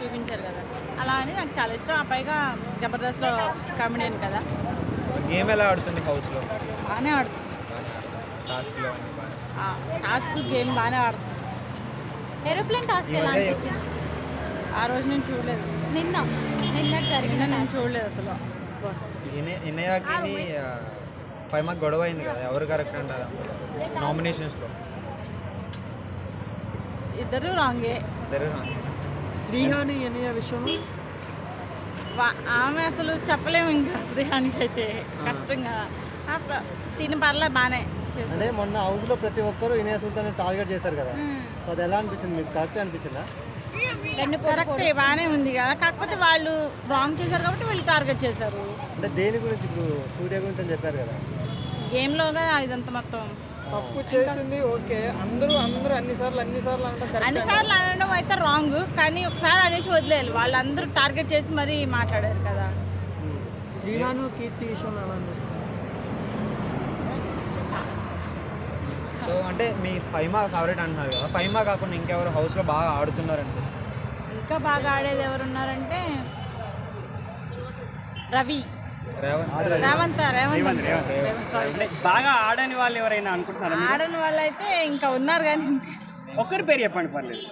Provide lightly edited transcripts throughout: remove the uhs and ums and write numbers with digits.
చూపించారు కదా, అలా అని నాకు చాలా ఇష్టం. ఆ పైగా జబర్దస్త్లో కామెడియన్ కదా. గేమ్ ఎలా ఆడుతుంది హౌస్లో? బాగానే ఆడుతుంది. టాస్క్లో టాస్క్ గేమ్ బాగానే ఆడుతుంది. ఏరోప్లేన్ టాస్క్ ఎలా అనిపించింది? ఆ రోజు నేను చూడలేదు, నిన్న జరిగిన నేను చూడలేదు అసలు. ఇన్నయ్యకి 5 మార్క్ గొడవ అయింది కదా, ఎవరు కరెక్ట్ అంటారా నామినేషన్స్లో? ఇద్దరు రాంగే. శ్రీహాని ఇన్నయ్య విషయంలో ఆమె అసలు చెప్పలేము ఇంకా. శ్రీహానికి అయితే కష్టంగా తిని పర్లే బాగానే చేశారు. అంటే మొన్న హౌస్లో ప్రతి ఒక్కరు ఇన్నయ్య సుల్తాన్ టార్గెట్ చేశారు కదా, అది ఎలా అనిపించింది మీకు? కరెక్ట్ అనిపించిందా? కరెక్టే, బాగానే ఉంది కదా. కాకపోతే వాళ్ళు రాంగ్ చేశారు కాబట్టి వీళ్ళు టార్గెట్ చేశారు. అంటే దేని గురించి? ఇప్పుడు సూర్య గురించి అని చెప్పారు కదా, గేమ్లో కదా ఇదంతా మొత్తం. తప్పు చేసింది ఓకే, అందరూ అన్నిసార్లు అనడం అయితే రాంగ్, కానీ ఒకసారి అనేసి వదిలేయాలి. వాళ్ళందరూ టార్గెట్ చేసి మరీ మాట్లాడారు కదా. శ్రీహాను కీర్తి విషయంలో ఎలా అనిపిస్తుంది? సో అంటే మీ 5 మార్క్ ఫేవరెట్ అంటున్నారు కదా, 5 మార్క్ కాకుండా ఇంకెవరు హౌస్లో బాగా ఆడుతున్నారు అనిపిస్తుంది? ఇంకా బాగా ఆడేది ఎవరున్నారంటే రవి, రేవంత్ బాగా ఆడని వాళ్ళు ఎవరైనా అనుకుంటున్నారు? ఆడని వాళ్ళు అయితే ఇంకా ఉన్నారు, కానీ ఒక్కరి పేరు చెప్పండి పర్లేదు.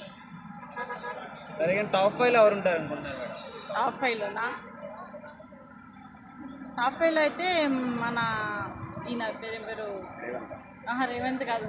సరే, కానీ టాప్ 5లో ఎవరు ఉంటారు అనుకుంటున్నారు? టాప్ 5లోనా? టాప్ 5లో అయితే మన ఈయన పేరు రేవంత్ కాదు,